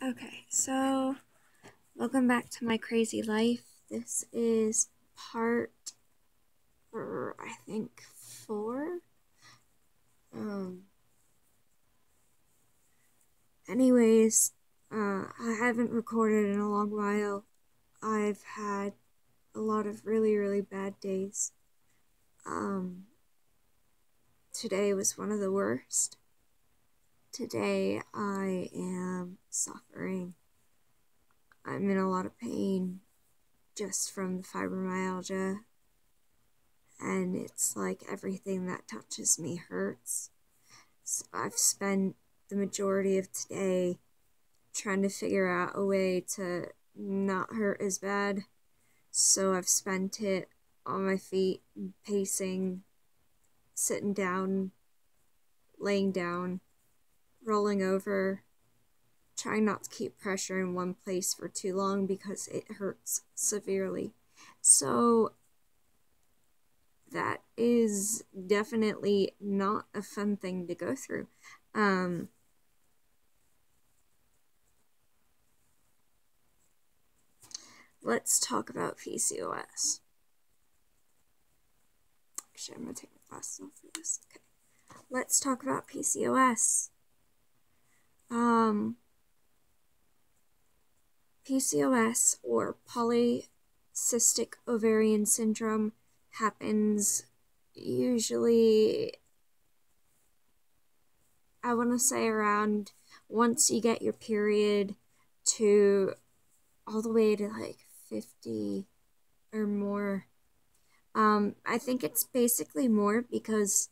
Okay, so welcome back to my crazy life. This is part, I think, 4. Anyways, I haven't recorded in a long while. I've had a lot of really, really bad days. Today was one of the worst. Today I am suffering. I'm in a lot of pain just from the fibromyalgia, and it's like everything that touches me hurts. So I've spent the majority of today trying to figure out a way to not hurt as bad. So I've spent it on my feet, pacing, sitting down, laying down, rolling over, trying not to keep pressure in one place for too long because it hurts severely. So that is definitely not a fun thing to go through. Let's talk about PCOS. Actually, I'm going to take my glasses off for this. Okay. Let's talk about PCOS. PCOS, or polycystic ovarian syndrome, happens usually, I want to say, around once you get your period to all the way to like 50 or more. I think it's basically more because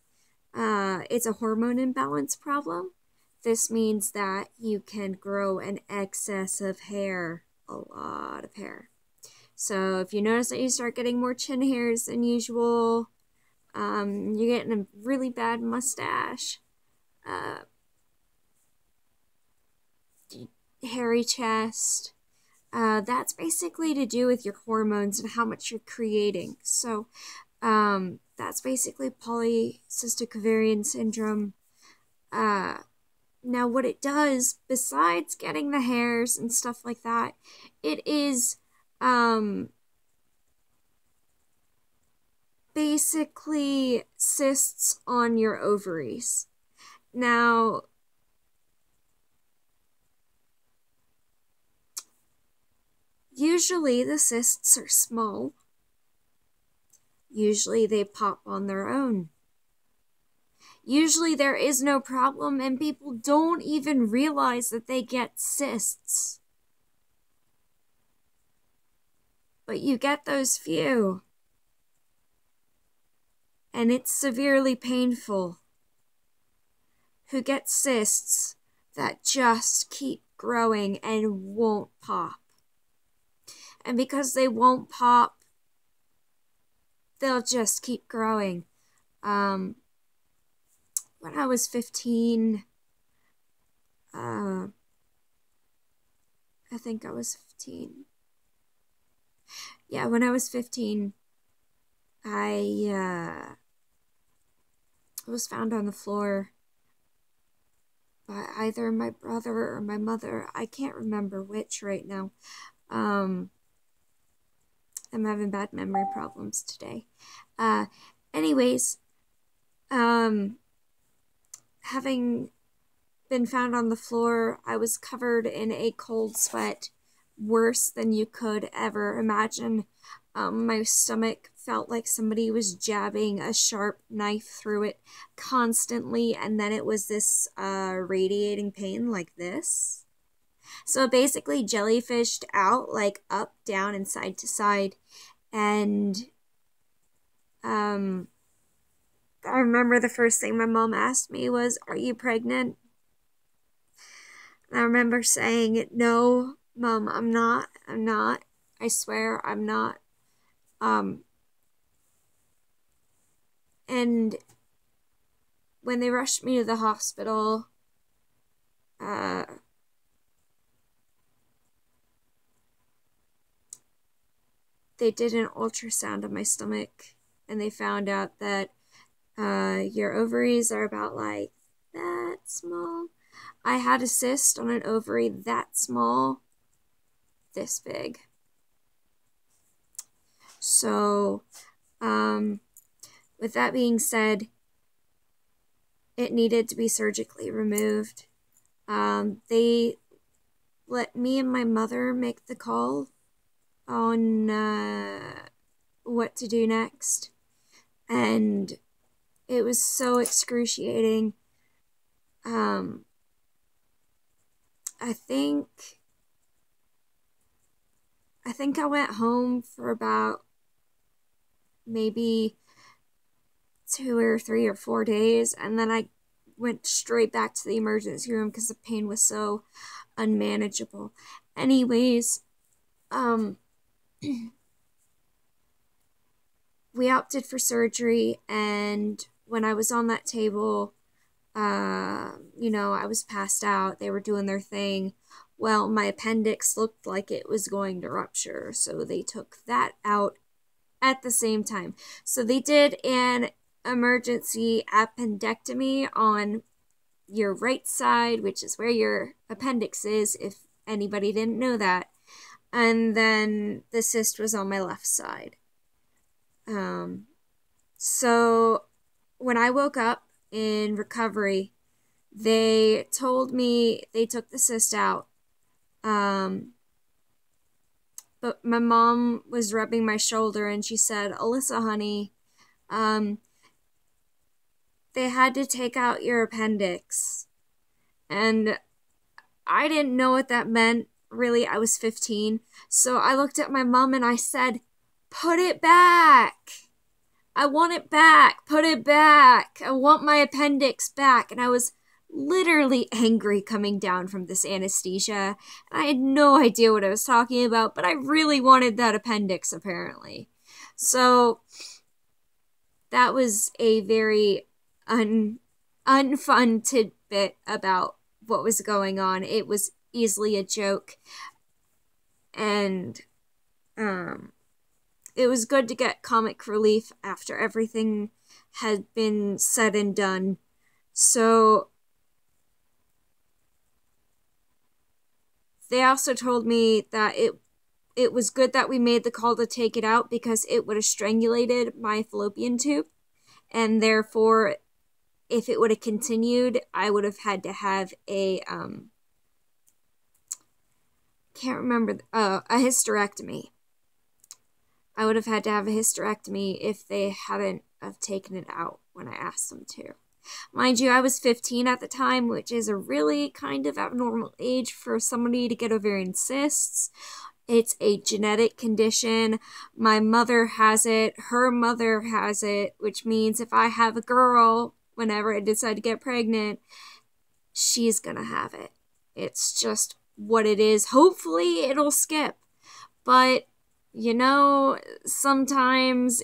it's a hormone imbalance problem. This means that you can grow an excess of hair, a lot of hair. So if you notice that you start getting more chin hairs than usual, you're getting a really bad mustache, hairy chest, that's basically to do with your hormones and how much you're creating. So that's basically polycystic ovarian syndrome. Now what it does, besides getting the hairs and stuff like that, it is basically cysts on your ovaries. Now, usually the cysts are small. Usually they pop on their own. Usually there is no problem and people don't even realize that they get cysts. But you get those few. And it's severely painful. Who get cysts that just keep growing and won't pop. And because they won't pop, they'll just keep growing. When I was 15, I think I was 15. Yeah, when I was 15, I was found on the floor by either my brother or my mother. I can't remember which right now. I'm having bad memory problems today. Anyways, having been found on the floor, I was covered in a cold sweat, worse than you could ever imagine. My stomach felt like somebody was jabbing a sharp knife through it constantly, and then it was this radiating pain like this. So it basically jellyfished out, like up, down, and side to side. And I remember the first thing my mom asked me was, "Are you pregnant?" And I remember saying, "No, Mom, I'm not. I swear I'm not." And when they rushed me to the hospital, they did an ultrasound of my stomach, and they found out that your ovaries are about like that small. I had a cyst on an ovary that small, this big. So, with that being said, it needed to be surgically removed. They let me and my mother make the call on what to do next. And it was so excruciating. I think I went home for about maybe 2 or 3 or 4 days, and then I went straight back to the emergency room because the pain was so unmanageable. Anyways, we opted for surgery, and when I was on that table, I was passed out. They were doing their thing. Well, my appendix looked like it was going to rupture, so they took that out at the same time. So they did an emergency appendectomy on your right side, which is where your appendix is, if anybody didn't know that. And then the cyst was on my left side. So when I woke up in recovery, they told me they took the cyst out. But my mom was rubbing my shoulder and she said, "Alyssa, honey, they had to take out your appendix." And I didn't know what that meant. Really, I was 15. So I looked at my mom and I said, "Put it back. I want it back. Put it back. I want my appendix back." And I was literally angry coming down from this anesthesia. I had no idea what I was talking about, but I really wanted that appendix, apparently. So that was a very unfun tidbit about what was going on. It was easily a joke. And it was good to get comic relief after everything had been said and done. So they also told me that it was good that we made the call to take it out because it would have strangulated my fallopian tube. And therefore, if it would have continued, I would have had to have a hysterectomy. I would have had to have a hysterectomy if they hadn't have taken it out when I asked them to. Mind you, I was 15 at the time, which is a really kind of abnormal age for somebody to get ovarian cysts. It's a genetic condition. My mother has it. Her mother has it, which means if I have a girl, whenever I decide to get pregnant, she's gonna have it. It's just what it is. Hopefully it'll skip. But, sometimes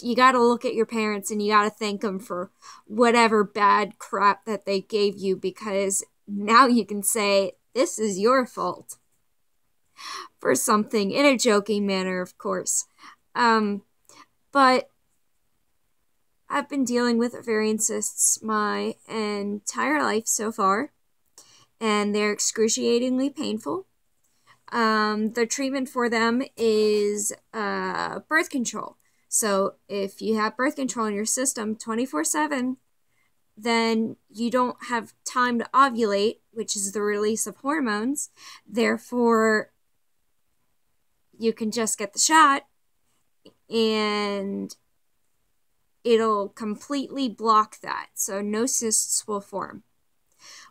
you gotta look at your parents and you gotta thank them for whatever bad crap that they gave you, because now you can say, this is your fault. For something, in a joking manner, of course. But I've been dealing with ovarian cysts my entire life so far, and they're excruciatingly painful. The treatment for them is birth control. So if you have birth control in your system 24/7, then you don't have time to ovulate, which is the release of hormones. Therefore, you can just get the shot and it'll completely block that. So no cysts will form.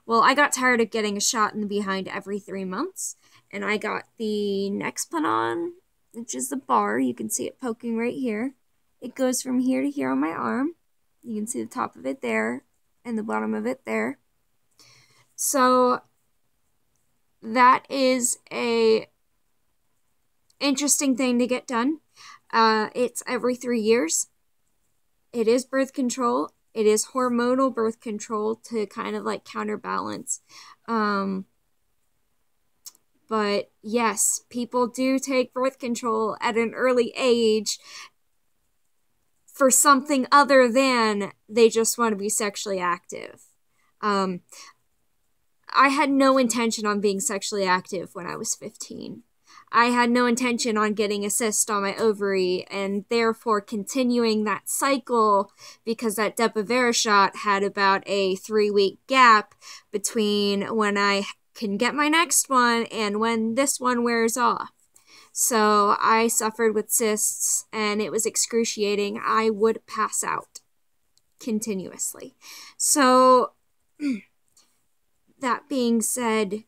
Well, I got tired of getting a shot in the behind every 3 months, and I got the Nexplanon, which is the bar. You can see it poking right here. It goes from here to here on my arm. You can see the top of it there and the bottom of it there. So that is a interesting thing to get done. It's every 3 years. It is birth control. It is hormonal birth control to kind of like counterbalance. But yes, people do take birth control at an early age for something other than they just want to be sexually active. I had no intention on being sexually active when I was 15. I had no intention on getting a cyst on my ovary and therefore continuing that cycle because that Depo-Provera shot had about a 3-week gap between when I can get my next one and when this one wears off. So I suffered with cysts and it was excruciating. I would pass out continuously. So that being said,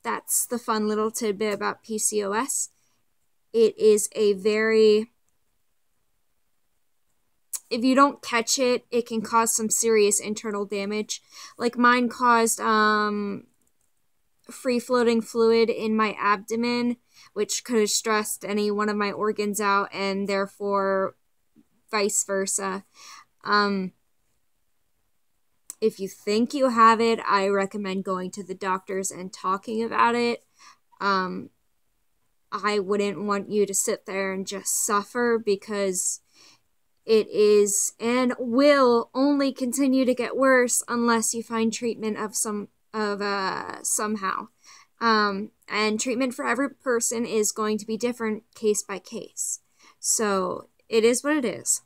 that's the fun little tidbit about PCOS. It is a very, if you don't catch it, it can cause some serious internal damage. Like mine caused free-floating fluid in my abdomen, which could have stressed any one of my organs out, and therefore vice versa. If you think you have it, I recommend going to the doctors and talking about it. I wouldn't want you to sit there and just suffer, because it is and will only continue to get worse unless you find treatment of somehow. And treatment for every person is going to be different case by case. So it is what it is.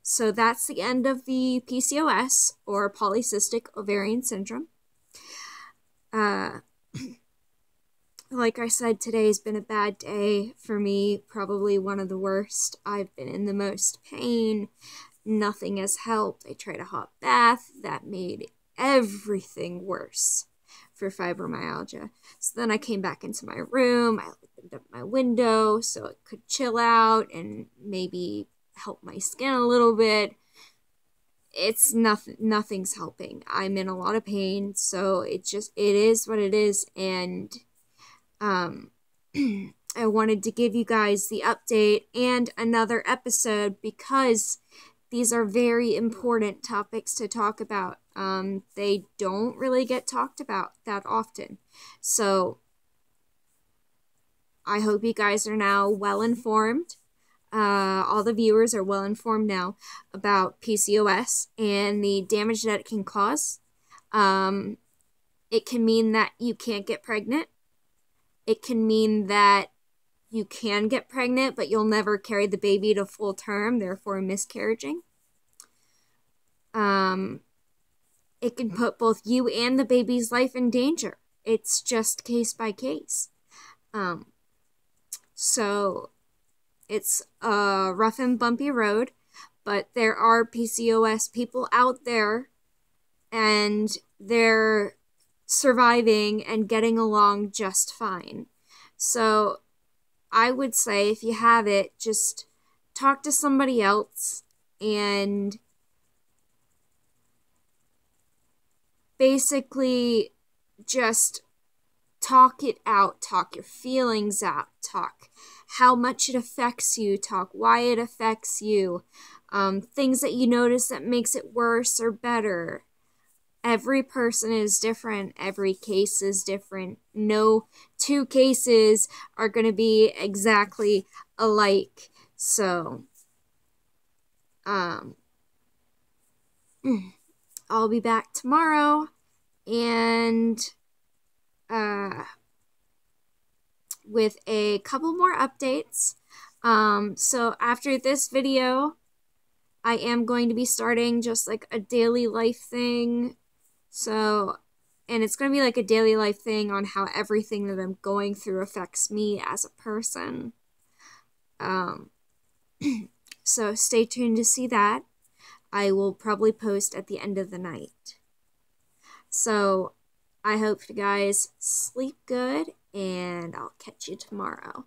So that's the end of the PCOS, or polycystic ovarian syndrome. Like I said, today's been a bad day for me, probably one of the worst. I've been in the most pain. Nothing has helped. I tried a hot bath. That made everything worse for fibromyalgia. So then I came back into my room. I opened up my window so it could chill out and maybe help my skin a little bit. It's nothing's helping. I'm in a lot of pain, so it is what it is. And I wanted to give you guys the update and another episode because these are very important topics to talk about. They don't really get talked about that often. So I hope you guys are now well informed. All the viewers are well informed now about PCOS and the damage that it can cause. It can mean that you can't get pregnant. It can mean that you can get pregnant, but you'll never carry the baby to full term, therefore miscarriaging. It can put both you and the baby's life in danger. It's just case by case. So it's a rough and bumpy road, but there are PCOS people out there, and they're surviving and getting along just fine. So I would say if you have it, just talk to somebody else and basically just talk it out, talk your feelings out, talk how much it affects you, talk why it affects you, things that you notice that makes it worse or better. Every person is different. Every case is different. No two cases are going to be exactly alike. So, I'll be back tomorrow and with a couple more updates. So after this video, I am going to be starting just like a daily life thing. So, and it's going to be like a daily life thing on how everything that I'm going through affects me as a person. So stay tuned to see that. I will probably post at the end of the night. So I hope you guys sleep good, and I'll catch you tomorrow.